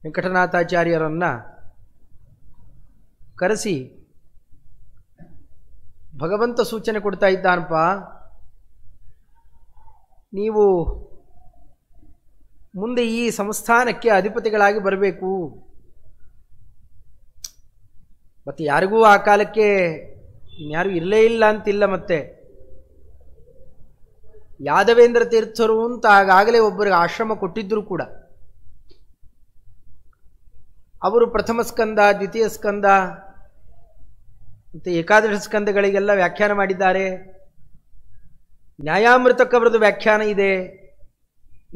ವೆಂಕಟನಾಥಾಚಾರ್ಯರನ್ನು ಕರೆಸಿ ಭಗವಂತ ಸೂಚನೆ ಕೊಡ್ತಾ ಇದ್ದಾನಪ್ಪ, ನೀವು ಮುಂದೆ ಈ ಸಂಸ್ಥಾನಕ್ಕೆ ಅಧಿಪತಿಗಳಾಗಿ ಬರಬೇಕು. ಮತ್ತು ಯಾರಿಗೂ ಆ ಕಾಲಕ್ಕೆ ಇನ್ಯಾರು ಇರಲೇ ಇಲ್ಲ ಅಂತಿಲ್ಲ. ಮತ್ತೆ ಯಾದವೇಂದ್ರ ತೀರ್ಥರು ಅಂತ ಆಗಾಗಲೇ ಒಬ್ಬರಿಗೆ ಆಶ್ರಮ ಕೊಟ್ಟಿದ್ದರು ಕೂಡ. ಅವರು ಪ್ರಥಮ ಸ್ಕಂದ, ದ್ವಿತೀಯ ಸ್ಕಂದ ಮತ್ತು ಏಕಾದಶ ಸ್ಕಂದಗಳಿಗೆಲ್ಲ ವ್ಯಾಖ್ಯಾನ ಮಾಡಿದ್ದಾರೆ. ನ್ಯಾಯಾಮೃತಕ್ಕವರದ್ದು ವ್ಯಾಖ್ಯಾನ ಇದೆ,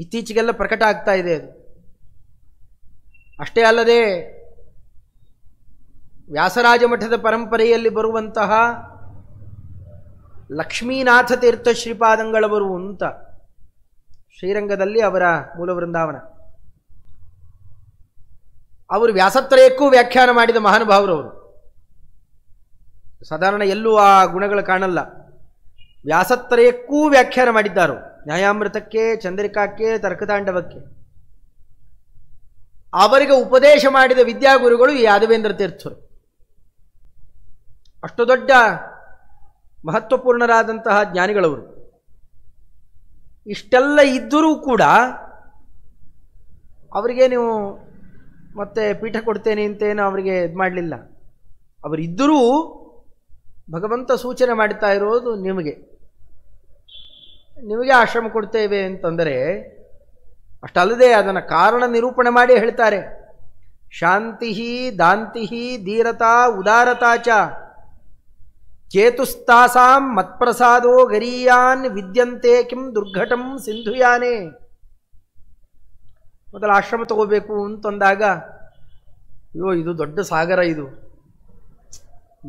ಇತ್ತೀಚೆಗೆಲ್ಲ ಪ್ರಕಟ ಆಗ್ತಾ ಇದೆ ಅದು. ಅಷ್ಟೇ ಅಲ್ಲದೆ ವ್ಯಾಸರಾಜ ಮಠದ ಪರಂಪರೆಯಲ್ಲಿ ಬರುವಂತಹ ಲಕ್ಷ್ಮೀನಾಥ ತೀರ್ಥ ಶ್ರೀಪಾದಂಗಳವರು ಅಂತ ಶ್ರೀರಂಗದಲ್ಲಿ ಅವರ ಮೂಲ ವೃಂದಾವನ, ಅವರು ವ್ಯಾಸತ್ರಯಕ್ಕೂ ವ್ಯಾಖ್ಯಾನ ಮಾಡಿದ ಮಹಾನುಭಾವರವರು. ಸಾಧಾರಣ ಎಲ್ಲೂ ಆ ಗುಣಗಳು ಕಾಣಲ್ಲ. ವ್ಯಾಸತ್ರಯಕ್ಕೂ ವ್ಯಾಖ್ಯಾನ ಮಾಡಿದ್ದಾರು, ನ್ಯಾಯಾಮೃತಕ್ಕೆ, ಚಂದ್ರಿಕಾಕ್ಕೆ, ತರ್ಕತಾಂಡವಕ್ಕೆ. ಅವರಿಗೆ ಉಪದೇಶ ಮಾಡಿದ ವಿದ್ಯಾಗುರುಗಳು ಈ ಯಾದವೇಂದ್ರ ತೀರ್ಥರು. ಅಷ್ಟು ದೊಡ್ಡ ಮಹತ್ವಪೂರ್ಣರಾದಂತಹ ಜ್ಞಾನಿಗಳವರು. ಇಷ್ಟೆಲ್ಲ ಇದ್ದರೂ ಕೂಡ ಅವರಿಗೆ ನೀವು ಮತ್ತೆ ಪೀಠ ಕೊಡ್ತೇನೆ ಅಂತೇನು ಅವರಿಗೆ ಇದು ಮಾಡಲಿಲ್ಲ. ಅವರಿದ್ದರೂ ಭಗವಂತ ಸೂಚನೆ ಮಾಡ್ತಾ ಇರೋದು ನಿಮಗೆ ಆಶ್ರಮ ಕೊಡ್ತೇವೆ ಅಂತಂದರೆ, ಅಷ್ಟಲ್ಲದೆ ಅದನ್ನು ಕಾರಣ ನಿರೂಪಣೆ ಮಾಡಿ ಹೇಳ್ತಾರೆ. ಶಾಂತಿ ದಾಂತಿ ಧೀರತಾ ಉದಾರತಾ ಚ ಚೇತುಸ್ತಾಸಾಂ ಮತ್ಪ್ರಸಾದೋ ಗರೀಯಾನ್ ವಿದ್ಯಂತೆ ಕಿಂ ದುರ್ಘಟಂ ಸಿಂಧುಯಾನೆ. ಮೊದಲು ಆಶ್ರಮ ತಗೋಬೇಕು ಅಂತಂದಾಗ, ಅಯ್ಯೋ ಇದು ದೊಡ್ಡ ಸಾಗರ,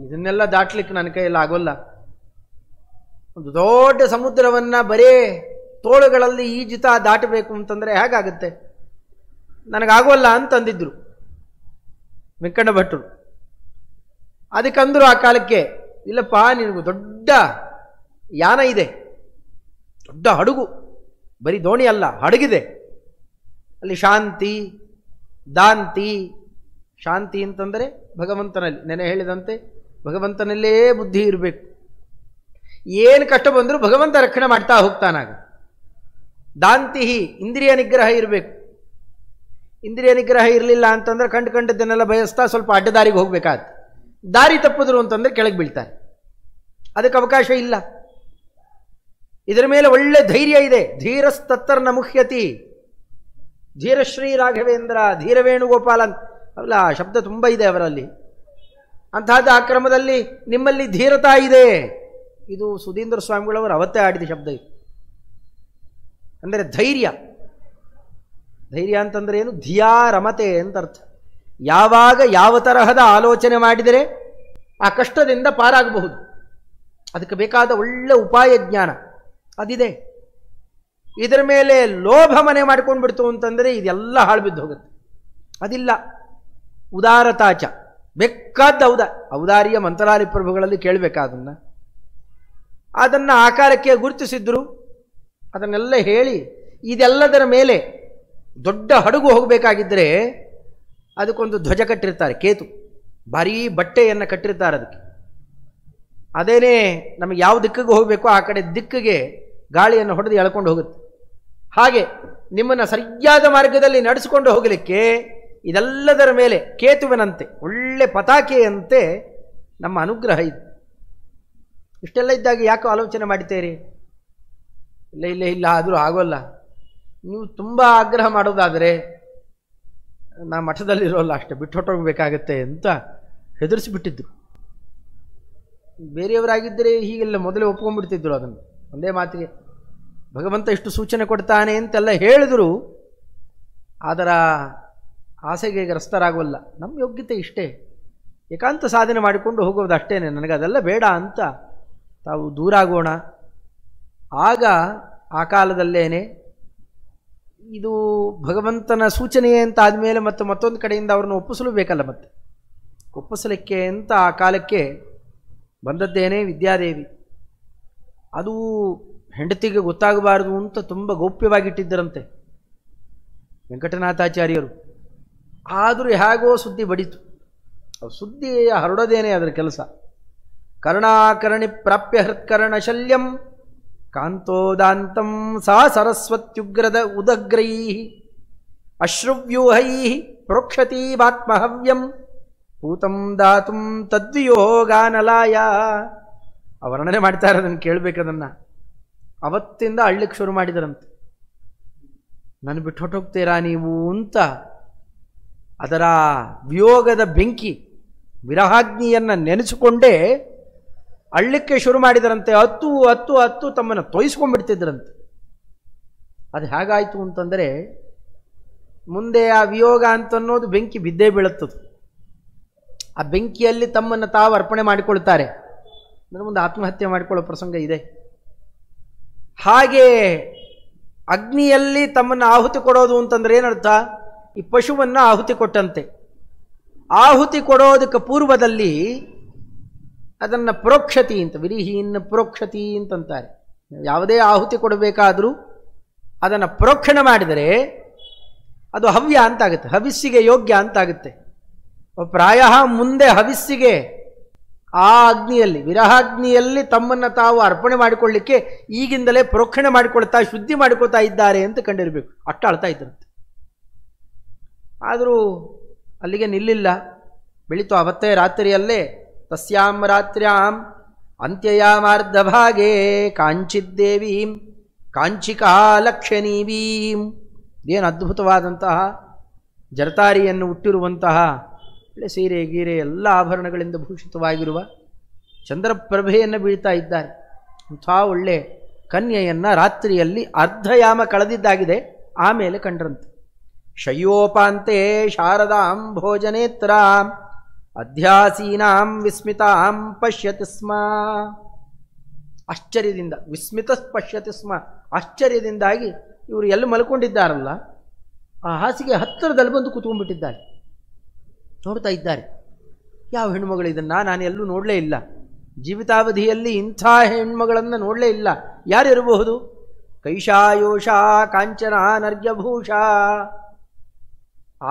ಇದನ್ನೆಲ್ಲ ದಾಟ್ಲಿಕ್ಕೆ ನನ್ನ ಕೈಯಲ್ಲಿ ಆಗೋಲ್ಲ. ಒಂದು ದೊಡ್ಡ ಸಮುದ್ರವನ್ನು ಬರೇ ತೋಳುಗಳಲ್ಲಿ ಈಜಿತ ದಾಟಬೇಕು ಅಂತಂದರೆ ಹೇಗಾಗುತ್ತೆ, ನನಗಾಗೋಲ್ಲ ಅಂತಂದಿದ್ರು ವೆಂಕಣ್ಣ ಭಟ್ರು. ಅದಕ್ಕಂದ್ರು ಆ ಕಾಲಕ್ಕೆ, ಇಲ್ಲಪ್ಪ ನಿನಗೂ ದೊಡ್ಡ ಯಾನ ಇದೆ, ದೊಡ್ಡ ಹಡಗು, ಬರೀ ದೋಣಿ ಅಲ್ಲ ಹಡಗಿದೆ. ಅಲ್ಲಿ ಶಾಂತಿ ದಾಂತಿ, ಶಾಂತಿ ಅಂತಂದರೆ ಭಗವಂತನಲ್ಲಿ, ನೆನೆ ಹೇಳಿದಂತೆ ಭಗವಂತನಲ್ಲೇ ಬುದ್ಧಿ ಇರಬೇಕು. ಏನು ಕಷ್ಟ ಬಂದರೂ ಭಗವಂತ ರಕ್ಷಣೆ ಮಾಡ್ತಾ ಹೋಗ್ತಾನಾಗ. ದಾಂತಿ ಇಂದ್ರಿಯ ನಿಗ್ರಹ ಇರಬೇಕು. ಇಂದ್ರಿಯ ನಿಗ್ರಹ ಇರಲಿಲ್ಲ ಅಂತಂದ್ರೆ ಕಂಡದ್ದನ್ನೆಲ್ಲ ಬಯಸ್ತಾ ಸ್ವಲ್ಪ ಅಡ್ಡದಾರಿಗೆ ಹೋಗ್ಬೇಕಾದ. ದಾರಿ ತಪ್ಪಿದ್ರು ಅಂತಂದ್ರೆ ಕೆಳಗೆ ಬೀಳ್ತಾರೆ, ಅದಕ್ಕೆ ಅವಕಾಶ ಇಲ್ಲ. ಇದರ ಮೇಲೆ ಒಳ್ಳೆ ಧೈರ್ಯ ಇದೆ. ಧೀರಸ್ತತ್ತರ್ನ ಮುಖ್ಯತಿ, ಧೀರಶ್ರೀ ರಾಘವೇಂದ್ರ, ಧೀರ ವೇಣುಗೋಪಾಲನ್, ಅಲ್ಲ ಶಬ್ದ ತುಂಬ ಇದೆ ಅವರಲ್ಲಿ. ಅಂತಹದ್ದು ಆ ಕ್ರಮದಲ್ಲಿ ನಿಮ್ಮಲ್ಲಿ ಧೀರತಾ ಇದೆ. ಇದು ಸುಧೀಂದ್ರ ಸ್ವಾಮಿಗಳವರು ಅವತ್ತೇ ಆಡಿದ ಶಬ್ದ ಇದು. ಅಂದರೆ ಧೈರ್ಯ. ಧೈರ್ಯ ಅಂತಂದ್ರೆ ಏನು? ಧಿಯಾ ರಮತೆ ಅಂತ ಅರ್ಥ. ಯಾವಾಗ ಯಾವ ತರಹದ ಆಲೋಚನೆ ಮಾಡಿದರೆ ಆ ಕಷ್ಟದಿಂದ ಪಾರಾಗಬಹುದು, ಅದಕ್ಕೆ ಬೇಕಾದ ಒಳ್ಳೆ ಉಪಾಯ ಜ್ಞಾನ ಅದಿದೆ. ಇದರ ಮೇಲೆ ಲೋಭ ಮನೆ ಮಾಡ್ಕೊಂಡು ಬಿಡ್ತು ಅಂತಂದರೆ ಇದೆಲ್ಲ ಹಾಳುಬಿದ್ದು ಹೋಗುತ್ತೆ. ಅದಿಲ್ಲ. ಉದಾರತಾಚ, ಬೇಕಾದ ಔದಾರ್ಯ ಮಂತ್ರಾಲಿ ಪ್ರಭುಗಳಲ್ಲಿ ಕೇಳಬೇಕಾದನ್ನ, ಅದನ್ನು ಆಕಾರಕ್ಕೆ ಗುರುತಿಸಿದ್ರು. ಅದನ್ನೆಲ್ಲ ಹೇಳಿ ಇದೆಲ್ಲದರ ಮೇಲೆ ದೊಡ್ಡ ಹಡಗು ಹೋಗಬೇಕಾಗಿದ್ದರೆ ಅದಕ್ಕೊಂದು ಧ್ವಜ ಕಟ್ಟಿರ್ತಾರೆ, ಕೇತು, ಭಾರೀ ಬಟ್ಟೆಯನ್ನು ಕಟ್ಟಿರ್ತಾರೆ ಅದಕ್ಕೆ. ಅದೇನೇ ನಮಗೆ ಯಾವ ದಿಕ್ಕಿಗೆ ಹೋಗಬೇಕು ಆ ಕಡೆ ದಿಕ್ಕಿಗೆ ಗಾಳಿಯನ್ನು ಹೊಡೆದು ಎಳ್ಕೊಂಡು ಹೋಗುತ್ತೆ. ಹಾಗೆ ನಿಮ್ಮನ್ನು ಸರಿಯಾದ ಮಾರ್ಗದಲ್ಲಿ ನಡೆಸಿಕೊಂಡು ಹೋಗಲಿಕ್ಕೆ ಇದೆಲ್ಲದರ ಮೇಲೆ ಕೇತುವಿನಂತೆ ಒಳ್ಳೆ ಪತಾಕೆಯಂತೆ ನಮ್ಮ ಅನುಗ್ರಹ ಇದೆ. ಇಷ್ಟೆಲ್ಲ ಇದ್ದಾಗ ಯಾಕೆ ಆಲೋಚನೆ ಮಾಡ್ತೀರಿ? ಇಲ್ಲ ಆದರೂ ಆಗೋಲ್ಲ. ನೀವು ತುಂಬ ಆಗ್ರಹ ಮಾಡೋದಾದರೆ ನಾ ಮಠದಲ್ಲಿರೋಲ್ಲ, ಅಷ್ಟೇ ಬಿಟ್ಟು ಹೊಟ್ಟೋಗ್ಬೇಕಾಗತ್ತೆ ಅಂತ ಹೆದರಿಸಿಬಿಟ್ಟಿದ್ರು. ಬೇರೆಯವರಾಗಿದ್ದರೆ ಹೀಗೆಲ್ಲ ಮೊದಲೇ ಒಪ್ಕೊಂಡ್ಬಿಡ್ತಿದ್ರು ಅದನ್ನು. ಒಂದೇ ಮಾತಿಗೆ ಭಗವಂತ ಇಷ್ಟು ಸೂಚನೆ ಕೊಡ್ತಾನೆ ಅಂತೆಲ್ಲ ಹೇಳಿದ್ರು ಅದರ ಆಸೆಗೆ ಗ್ರಸ್ತರಾಗೋಲ್ಲ. ನಮ್ಮ ಯೋಗ್ಯತೆ ಇಷ್ಟೇ, ಏಕಾಂತ ಸಾಧನೆ ಮಾಡಿಕೊಂಡು ಹೋಗೋದು ಅಷ್ಟೇನೆ, ನನಗೆ ಅದೆಲ್ಲ ಬೇಡ ಅಂತ ತಾವು ದೂರಾಗೋಣ. ಆಗ ಆ ಕಾಲದಲ್ಲೇನೆ ಇದು ಭಗವಂತನ ಸೂಚನೆಯೇ ಅಂತ ಆದಮೇಲೆ ಮತ್ತೊಂದು ಕಡೆಯಿಂದ ಅವ್ರನ್ನ ಒಪ್ಪಿಸಲು ಬೇಕಲ್ಲ. ಮತ್ತೆ ಒಪ್ಪಿಸಲಿಕ್ಕೆ ಅಂತ ಆ ಕಾಲಕ್ಕೆ ಬಂದದ್ದೇನೆ ವಿದ್ಯಾದೇವಿ. ಅದು ಹೆಂಡತಿಗೆ ಗೊತ್ತಾಗಬಾರದು ಅಂತ ತುಂಬ ಗೌಪ್ಯವಾಗಿಟ್ಟಿದ್ದರಂತೆ ವೆಂಕಟನಾಥಾಚಾರ್ಯರು. ಆದರೂ ಹೇಗೋ ಸುದ್ದಿ ಬಡಿತು. ಸುದ್ದಿ ಹರಡೋದೇನೆ ಅದರ ಕೆಲಸ. ಕರ್ಣಾಕರ್ಣಿ ಪ್ರಾಪ್ಯ ಹೃತ್ಕರ್ಣ ಶಲ್ಯಂ ಕಾಂತೋದಾಂತಂ ಸಾ ಸರಸ್ವತ್ಯುಗ್ರದ ಉದಗ್ರೈ ಅಶ್ರುವ್ಯೂಹೈ ಪ್ರೋಕ್ಷತೀವಾತ್ಮಹವ್ಯಂ ಪೂತಂ ದಾತುಂ ತದ್ವಿಯೋಗಾನಲಾಯ. ಆ ವರ್ಣನೆ ಮಾಡ್ತಾರೆ, ಅದನ್ನು ಕೇಳಬೇಕದನ್ನು. ಅವತ್ತಿಂದ ಅಳ್ಳಿಕ್ಕೆ ಶುರು ಮಾಡಿದರಂತೆ. ನಾನು ಬಿಟ್ಟು ಹೊಟ್ಟೋಗ್ತೀರಾ ನೀವು ಅಂತ. ಅದರ ವಿಯೋಗದ ಬೆಂಕಿ ವಿರಹಾಗ್ನಿಯನ್ನು ನೆನೆಸಿಕೊಂಡೇ ಅಳ್ಳಿಕ್ಕೆ ಶುರು ಮಾಡಿದರಂತೆ. ಹತ್ತು ಹತ್ತು ಹತ್ತು ತಮ್ಮನ್ನು ತೊಯಿಸ್ಕೊಂಡ್ಬಿಡ್ತಿದ್ರಂತೆ. ಅದು ಹೇಗಾಯಿತು ಅಂತಂದರೆ, ಮುಂದೆ ಆ ವಿಯೋಗ ಅಂತನ್ನೋದು ಬೆಂಕಿ ಬಿದ್ದೇ ಬೀಳುತ್ತದೆ. ಆ ಬೆಂಕಿಯಲ್ಲಿ ತಮ್ಮನ್ನು ತಾವು ಅರ್ಪಣೆ ಮಾಡಿಕೊಳ್ತಾರೆ. ಅದರ ಮುಂದೆ ಆತ್ಮಹತ್ಯೆ ಮಾಡಿಕೊಳ್ಳೋ ಪ್ರಸಂಗ ಇದೆ. ಹಾಗೆ ಅಗ್ನಿಯಲ್ಲಿ ತಮ್ಮನ್ನು ಆಹುತಿ ಕೊಡೋದು ಅಂತಂದ್ರೆ ಏನರ್ಥ? ಈ ಪಶುವನ್ನು ಆಹುತಿ ಕೊಟ್ಟಂತೆ. ಆಹುತಿ ಕೊಡೋದಕ್ಕೆ ಪೂರ್ವದಲ್ಲಿ ಅದನ್ನು ಪ್ರೋಕ್ಷತಿ ಅಂತ, ವಿರಿಹೀನ್ ಪ್ರೋಕ್ಷತಿ ಅಂತಂತಾರೆ. ಯಾವುದೇ ಆಹುತಿ ಕೊಡಬೇಕಾದರೂ ಅದನ್ನು ಪ್ರೋಕ್ಷಣೆ ಮಾಡಿದರೆ ಅದು ಹವ್ಯ ಅಂತಾಗುತ್ತೆ, ಹವಿಸ್ಸಿಗೆ ಯೋಗ್ಯ ಅಂತಾಗುತ್ತೆ. ಪ್ರಾಯ ಮುಂದೆ ಹವಿಸ್ಸಿಗೆ ಆ ಅಗ್ನಿಯಲ್ಲಿ, ವಿರಹಾಗ್ನಿಯಲ್ಲಿ ತಮ್ಮನ್ನು ತಾವು ಅರ್ಪಣೆ ಮಾಡಿಕೊಳ್ಳಿಕ್ಕೆ ಈಗಿಂದಲೇ ಪ್ರೋಕ್ಷಣೆ ಮಾಡಿಕೊಳ್ತಾ ಶುದ್ಧಿ ಮಾಡಿಕೊಳ್ತಾ ಇದ್ದಾರೆ ಅಂತ ಕಂಡಿರಬೇಕು. ಅಷ್ಟು ಅಳ್ತಾ ಇದ್ರಂತೆ. ಆದರೂ ಅಲ್ಲಿಗೆ ನಿಲ್ಲಿಲ್ಲ, ಬೆಳೀತು. ಅವತ್ತೇ ರಾತ್ರಿಯಲ್ಲೇ ತಸ್ಯಾಂ ರಾತ್ರ್ಯಾಂ ಅಂತ್ಯಯಾಮಾರ್ಧಭಾಗೇ ಕಾಂಚಿದ್ದೇವೀಂ ಕಾಂಚಿಕಾ ಲಕ್ಷಣೀವೀಂ. ಏನು ಅದ್ಭುತವಾದಂತಹ ಜರತಾರಿಯನ್ನು ಹುಟ್ಟಿರುವಂತಹ ಸೀರೆ ಗೀರೆ ಎಲ್ಲ ಆಭರಣಗಳಿಂದ ಭೂಷಿತವಾಗಿರುವ ಚಂದ್ರಪ್ರಭೆಯನ್ನು ಬೀಳ್ತಾ ಇದ್ದಾರೆ. ಅಂಥ ಒಳ್ಳೆ ಕನ್ಯೆಯನ್ನು ರಾತ್ರಿಯಲ್ಲಿ ಅರ್ಧಯಾಮ ಕಳೆದಿದ್ದಾಗಿದೆ. ಆಮೇಲೆ ಕಂಡ್ರಂತೆ. ಶಯ್ಯೋಪಾಂತೆ ಶಾರದಾಂ ಭೋಜನೇತ್ರಾಂ ಅಧ್ಯಾಸೀನಾಂ ವಿಸ್ಮಿತಾಂ ಪಶ್ಯತಿ ಸ್ಮ. ಆಶ್ಚರ್ಯದಿಂದ, ವಿಸ್ಮಿತ ಪಶ್ಯತಿ ಸ್ಮ, ಆಶ್ಚರ್ಯದಿಂದಾಗಿ ಇವರು ಎಲ್ಲಿ ಮಲ್ಕೊಂಡಿದ್ದಾರಲ್ಲ ಆ ಹಾಸಿಗೆ ಹತ್ತಿರದಲ್ಲಿ ಬಂದು ಕೂತ್ಕೊಂಡ್ಬಿಟ್ಟಿದ್ದಾರೆ. ನೋಡ್ತಾ ಇದ್ದಾರೆ. ಯಾವ ಹೆಣ್ಮಗಳು ಇದನ್ನು ನಾನು ಎಲ್ಲೂ ನೋಡಲೇ ಇಲ್ಲ, ಜೀವಿತಾವಧಿಯಲ್ಲಿ ಇಂಥ ಹೆಣ್ಮಗಳನ್ನು ನೋಡಲೇ ಇಲ್ಲ, ಯಾರಿರಬಹುದು? ಕೈಶಾಯೋಷಾ ಕಾಂಚನ ನರ್ಗ್ಯಭೂಷ.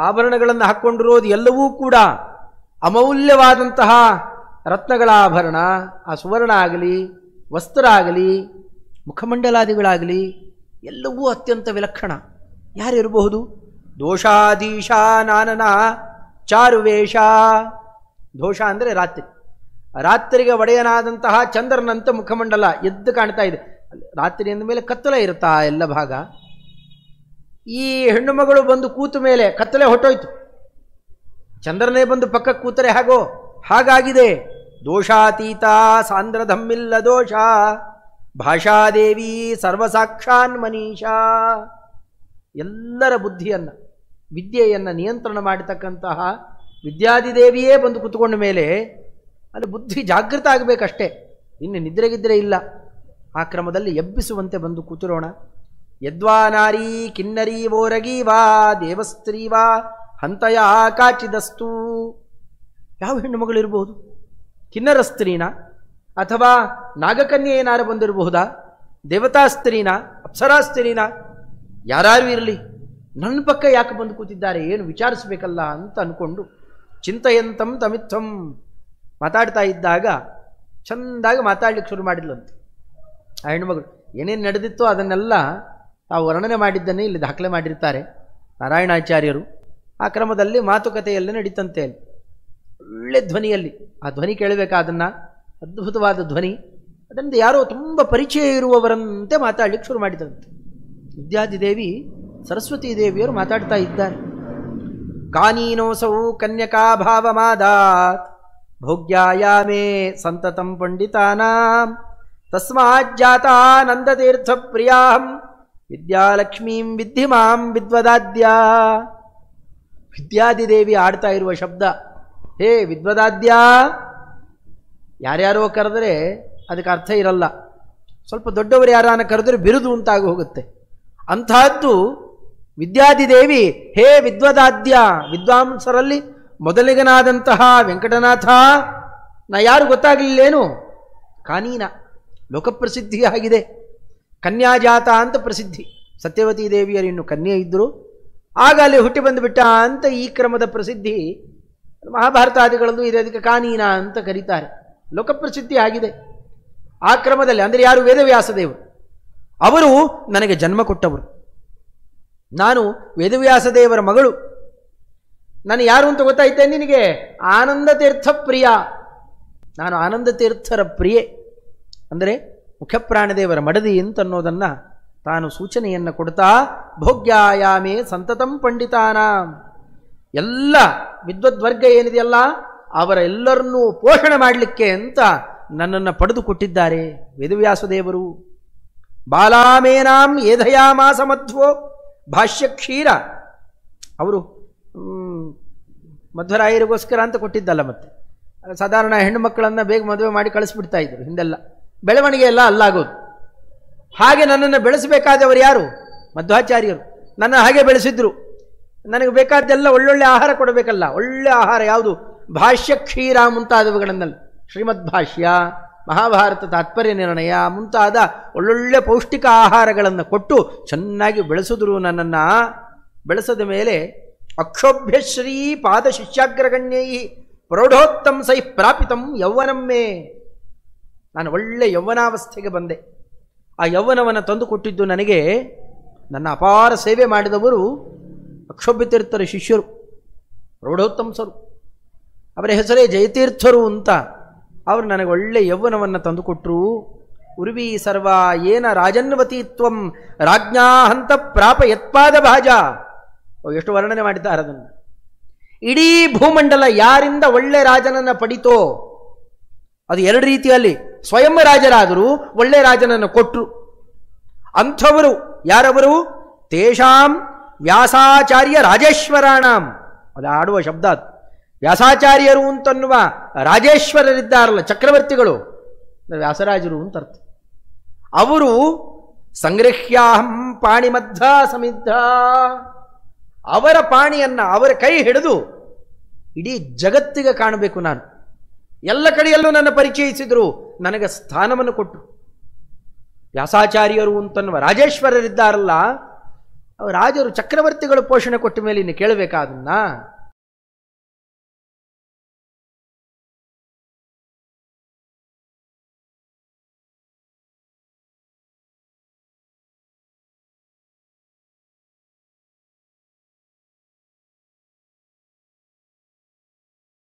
ಆಭರಣಗಳನ್ನು ಹಾಕ್ಕೊಂಡಿರೋದು ಎಲ್ಲವೂ ಕೂಡ ಅಮೌಲ್ಯವಾದಂತಹ ರತ್ನಗಳ ಆಭರಣ. ಆ ಸುವರ್ಣ ಆಗಲಿ, ವಸ್ತ್ರ ಆಗಲಿ, ಮುಖಮಂಡಲಾದಿಗಳಾಗಲಿ ಎಲ್ಲವೂ ಅತ್ಯಂತ ವಿಲಕ್ಷಣ. ಯಾರಿರಬಹುದು? ದೋಷಾಧೀಶಾ ನಾನನ ಚಾರುವೇಷ. ದೋಷ ಅಂದರೆ ರಾತ್ರಿ. ರಾತ್ರಿಗೆ ಒಡೆಯನಾದಂತಹ ಚಂದ್ರನಂತ ಮುಖಮಂಡಲ ಎದ್ದು ಕಾಣ್ತಾ ಇದೆ. ರಾತ್ರಿ ಅಂದ ಮೇಲೆ ಕತ್ತಲೆ ಇರುತ್ತಾ ಎಲ್ಲ ಭಾಗ. ಈ ಹೆಣ್ಣು ಮಗಳು ಬಂದು ಕೂತ ಮೇಲೆ ಕತ್ತಲೆ ಹೊಟ್ಟೋಯ್ತು. ಚಂದ್ರನೇ ಬಂದು ಪಕ್ಕಕ್ಕೆ ಕೂತರೆ ಹಾಗೋ ಹಾಗಾಗಿದೆ. ದೋಷಾತೀತ ಸಾಂದ್ರಧಮ್ಮಿಲ್ಲ ದೋಷ ಭಾಷಾದೇವಿ ಸರ್ವಸಾಕ್ಷಾನ್ ಮನೀಷಾ. ಎಲ್ಲರ ಬುದ್ಧಿಯನ್ನು, ವಿದ್ಯೆಯನ್ನು ನಿಯಂತ್ರಣ ಮಾಡತಕ್ಕಂತಹ ವಿದ್ಯಾದಿದೇವಿಯೇ ಬಂದು ಕೂತ್ಕೊಂಡ ಮೇಲೆ ಅಲ್ಲಿ ಬುದ್ಧಿ ಜಾಗೃತ ಆಗಬೇಕಷ್ಟೇ, ಇನ್ನು ನಿದ್ರೆಗಿದ್ರೆ ಇಲ್ಲ. ಆ ಕ್ರಮದಲ್ಲಿ ಎಬ್ಬಿಸುವಂತೆ ಬಂದು ಕೂತಿರೋಣ. ಯದ್ವಾ ನಾರೀ ಕಿನ್ನರೀ ವೋರಗೀ ವಾ ದೇವಸ್ತ್ರೀ ವಾ ಹಂತಯ ಕಾಚಿದಸ್ತು. ಯಾವ ಹೆಣ್ಣು ಮಗಳಿರಬಹುದು? ಕಿನ್ನರ ಸ್ತ್ರೀನ ಅಥವಾ ನಾಗಕನ್ಯೆ ಏನಾರು ಬಂದಿರಬಹುದಾ? ದೇವತಾ ಸ್ತ್ರೀನ, ಅಪ್ಸರಾ ಸ್ತ್ರೀನ? ಯಾರು ಇರಲಿ, ನನ್ನ ಪಕ್ಕ ಯಾಕೆ ಬಂದು ಕೂತಿದ್ದಾರೆ, ಏನು ವಿಚಾರಿಸಬೇಕಲ್ಲ ಅಂತ ಅಂದ್ಕೊಂಡು ಚಿಂತೆಯಂತಂ ತಮಿತ್ವಂ ಮಾತಾಡ್ತಾ ಇದ್ದಾಗ ಚೆಂದಾಗಿ ಮಾತಾಡ್ಲಿಕ್ಕೆ ಶುರು ಮಾಡಿದ್ಲಂತೆ ಆ ಹೆಣ್ಮಗಳು. ಏನೇನು ನಡೆದಿತ್ತೋ ಅದನ್ನೆಲ್ಲ ತಾವು ವರ್ಣನೆ ಮಾಡಿದ್ದನ್ನೇ ಇಲ್ಲಿ ದಾಖಲೆ ಮಾಡಿರ್ತಾರೆ ನಾರಾಯಣಾಚಾರ್ಯರು. ಆ ಕ್ರಮದಲ್ಲಿ ಮಾತುಕತೆಯಲ್ಲಿ ನಡೀತಂತೆ. ಅಲ್ಲಿ ಒಳ್ಳೆ ಧ್ವನಿಯಲ್ಲಿ, ಆ ಧ್ವನಿ ಕೇಳಬೇಕಾದನ್ನು, ಅದ್ಭುತವಾದ ಧ್ವನಿ. ಅದರಿಂದ ಯಾರೋ ತುಂಬ ಪರಿಚಯ ಇರುವವರಂತೆ ಮಾತಾಡ್ಲಿಕ್ಕೆ ಶುರು ಮಾಡಿದಂತೆ. ವಿದ್ಯಾದಿದೇವಿ ಸರಸ್ವತೀ ದೇವಿಯರು ಮಾತಾಡ್ತಾ ಇದ್ದಾರೆ. ಕಾನೀನೋಸೌ ಕನ್ಯಕಾ ಭಾವಮಾದಾತ್ ಭೋಗ್ಯಾಯಾಮೇ ಸಂತತಂ ಪಂಡಿತಾನಾಂ ತಸ್ಮಾಜ್ಜಾತಾ ನಂದತೀರ್ಥ ಪ್ರಿಯಾಹಂ ವಿದ್ಯಾಲಕ್ಷ್ಮೀಂ ವಿದ್ಧಿ ಮಾಂ ವಿದ್ವದಾದ್ಯ. ವಿದ್ಯಾದಿದೇವಿ ಆಡ್ತಾ ಇರುವ ಶಬ್ದ, ಹೇ ವಿದ್ವದಾದ್ಯ. ಯಾರ್ಯಾರೋ ಕರೆದರೆ ಅದಕ್ಕೆ ಅರ್ಥ ಇರಲ್ಲ. ಸ್ವಲ್ಪ ದೊಡ್ಡವರು ಯಾರನ್ನ ಕರೆದ್ರೆ ಬಿರುದು ಅಂತಾಗಿ ಹೋಗುತ್ತೆ. ಅಂತಹದ್ದು ವಿದ್ಯಾದಿದೇವಿ, ಹೇ ವಿದ್ವದಾದ್ಯ, ವಿದ್ವಾಂಸರಲ್ಲಿ ಮೊದಲಿಗನಾದಂತಹ ವೆಂಕಟನಾಥ. ನಾ ಯಾರು ಗೊತ್ತಾಗಲಿಲ್ಲೇನು? ಕಾನೀನ ಲೋಕಪ್ರಸಿದ್ಧಿಯಾಗಿದೆ. ಕನ್ಯಾಜಾತ ಅಂತ ಪ್ರಸಿದ್ಧಿ. ಸತ್ಯವತೀ ದೇವಿಯರು ಇನ್ನು ಕನ್ಯೆ ಇದ್ದರು, ಆಗ ಅಲ್ಲಿ ಹುಟ್ಟಿ ಬಂದುಬಿಟ್ಟ ಅಂತ ಈ ಕ್ರಮದ ಪ್ರಸಿದ್ಧಿ ಮಹಾಭಾರತಾದಿಗಳಲ್ಲೂ ಇದೆ. ಅದಕ್ಕೆ ಕಾನೀನ ಅಂತ ಕರೀತಾರೆ. ಲೋಕಪ್ರಸಿದ್ಧಿ ಆಗಿದೆ ಆ ಕ್ರಮದಲ್ಲಿ. ಅಂದರೆ ಯಾರು? ವೇದವ್ಯಾಸದೇವರು. ಅವರು ನನಗೆ ಜನ್ಮ ಕೊಟ್ಟವರು. ನಾನು ವೇದವ್ಯಾಸದೇವರ ಮಗಳು. ನಾನು ಯಾರು ಅಂತ ಗೊತ್ತಾಯ್ತೆ ನಿನಗೆ? ಆನಂದ ತೀರ್ಥ ಪ್ರಿಯ. ನಾನು ಆನಂದ ತೀರ್ಥರ ಪ್ರಿಯೆ. ಅಂದರೆ ಮುಖ್ಯಪ್ರಾಣದೇವರ ಮಡದಿ ಅಂತನ್ನೋದನ್ನು ತಾನು ಸೂಚನೆಯನ್ನು ಕೊಡ್ತಾ, ಭೋಗ್ಯಾಯಾಮೇ ಸಂತತಂ ಪಂಡಿತಾನ, ಎಲ್ಲ ವಿದ್ವದ್ವರ್ಗ ಏನಿದೆಯಲ್ಲ ಅವರ ಎಲ್ಲರನ್ನೂ ಪೋಷಣೆ ಮಾಡಲಿಕ್ಕೆ ಅಂತ ನನ್ನನ್ನು ಪಡೆದುಕೊಟ್ಟಿದ್ದಾರೆ ವೇದವ್ಯಾಸದೇವರು. ಬಾಲಾಮೇನಾಂ ಏಧಯಾಮಾಸ ಮಧ್ವೋ ಭಾಷ್ಯ ಕ್ಷೀರ. ಅವರು ಮಧ್ವರಾಯರಿಗೋಸ್ಕರ ಅಂತ ಕೊಟ್ಟಿದ್ದಲ್ಲ. ಮತ್ತೆ ಸಾಧಾರಣ ಹೆಣ್ಣು ಮಕ್ಕಳನ್ನು ಬೇಗ ಮದುವೆ ಮಾಡಿ ಕಳಿಸ್ಬಿಡ್ತಾ ಇದ್ರು ಹಿಂದೆಲ್ಲ. ಬೆಳವಣಿಗೆ ಎಲ್ಲ ಅಲ್ಲಾಗೋದು. ಹಾಗೆ ನನ್ನನ್ನು ಬೆಳೆಸಬೇಕಾದವರು ಯಾರು? ಮಧ್ವಾಚಾರ್ಯರು. ನನ್ನ ಹಾಗೆ ಬೆಳೆಸಿದ್ರು. ನನಗೆ ಬೇಕಾದ್ದೆಲ್ಲ ಒಳ್ಳೊಳ್ಳೆ ಆಹಾರ ಕೊಡಬೇಕಲ್ಲ. ಒಳ್ಳೆ ಆಹಾರ ಯಾವುದು? ಭಾಷ್ಯ ಕ್ಷೀರ ಮುಂತಾದವುಗಳನ್ನೆಲ್ಲ, ಶ್ರೀಮದ್ ಭಾಷ್ಯ, ಮಹಾಭಾರತ ತಾತ್ಪರ್ಯ ನಿರ್ಣಯ ಮುಂತಾದ ಒಳ್ಳೊಳ್ಳೆ ಪೌಷ್ಟಿಕ ಆಹಾರಗಳನ್ನು ಕೊಟ್ಟು ಚೆನ್ನಾಗಿ ಬೆಳೆಸಿದ್ರು ನನ್ನನ್ನು. ಬೆಳೆಸದ ಮೇಲೆ ಅಕ್ಷೋಭ್ಯಶ್ರೀ ಪಾದ ಶಿಷ್ಯಾಗ್ರಗಣ್ಯೈ ಪ್ರೌಢೋತ್ತಂಸೈ ಪ್ರಾಪಿತಂ ಯೌವನಮ್ಮೆ. ನಾನು ಒಳ್ಳೆ ಯೌವನಾವಸ್ಥೆಗೆ ಬಂದೆ. ಆ ಯೌವನವನ್ನು ತಂದು ಕೊಟ್ಟಿದ್ದು ನನಗೆ ನನ್ನ ಅಪಾರ ಸೇವೆ ಮಾಡಿದವರು ಅಕ್ಷೋಭ್ಯತೀರ್ಥರ ಶಿಷ್ಯರು, ಪ್ರೌಢೋತ್ತಂಸರು. ಅವರ ಹೆಸರೇ ಜಯತೀರ್ಥರು ಅಂತ. ಅವರು ನನಗೆ ಒಳ್ಳೆ ಯೌವನವನ್ನು ತಂದುಕೊಟ್ರು. ಉರ್ವಿ ಸರ್ವ ಏನ ರಾಜನ್ವತೀತ್ವಂ ರಾಜ್ಞಾ ಹಂತ ಪ್ರಾಪ ಯತ್ಪಾದ ಭಾಜ. ಎಷ್ಟು ವರ್ಣನೆ ಮಾಡಿದ್ದಾರೆ ಅದನ್ನು. ಇಡೀ ಭೂಮಂಡಲ ಯಾರಿಂದ ಒಳ್ಳೆ ರಾಜನನ್ನು ಪಡಿತೋ, ಅದು ಎರಡು ರೀತಿಯಲ್ಲಿ. ಸ್ವಯಂ ರಾಜರಾದರು, ಒಳ್ಳೆ ರಾಜನನ್ನು ಕೊಟ್ಟರು. ಅಂಥವರು ಯಾರವರು? ತೇಷಾಂ ವ್ಯಾಸಾಚಾರ್ಯ ರಾಜೇಶ್ವರಾಣಾಂ. ಅದು ಆಡುವ ಶಬ್ದ ಅದು. ವ್ಯಾಸಾಚಾರ್ಯರು ಅಂತನ್ನುವ ರಾಜೇಶ್ವರರಿದ್ದಾರಲ್ಲ, ಚಕ್ರವರ್ತಿಗಳು, ವ್ಯಾಸರಾಜರು ಅಂತ ಅರ್ಥ. ಅವರು ಸಂಗೃಹ್ಯಾಹಂ ಪಾಣಿಮಧ್ಯ ಸಮಿದ್ಧ. ಅವರ ಪಾಣಿಯನ್ನು, ಅವರ ಕೈ ಹಿಡಿದು ಇಡೀ ಜಗತ್ತಿಗೆ ಕಾಣಬೇಕು ನಾನು. ಎಲ್ಲ ಕಡೆಯಲ್ಲೂ ನನ್ನ ಪರಿಚಯಿಸಿದರು, ನನಗೆ ಸ್ಥಾನವನ್ನು ಕೊಟ್ಟರು. ವ್ಯಾಸಾಚಾರ್ಯರು ಅಂತನ್ನುವ ರಾಜೇಶ್ವರರಿದ್ದಾರಲ್ಲ, ರಾಜರು ಚಕ್ರವರ್ತಿಗಳು ಪೋಷಣೆ ಕೊಟ್ಟ ಮೇಲೆ ಇನ್ನು ಕೇಳಬೇಕಾದನ್ನ.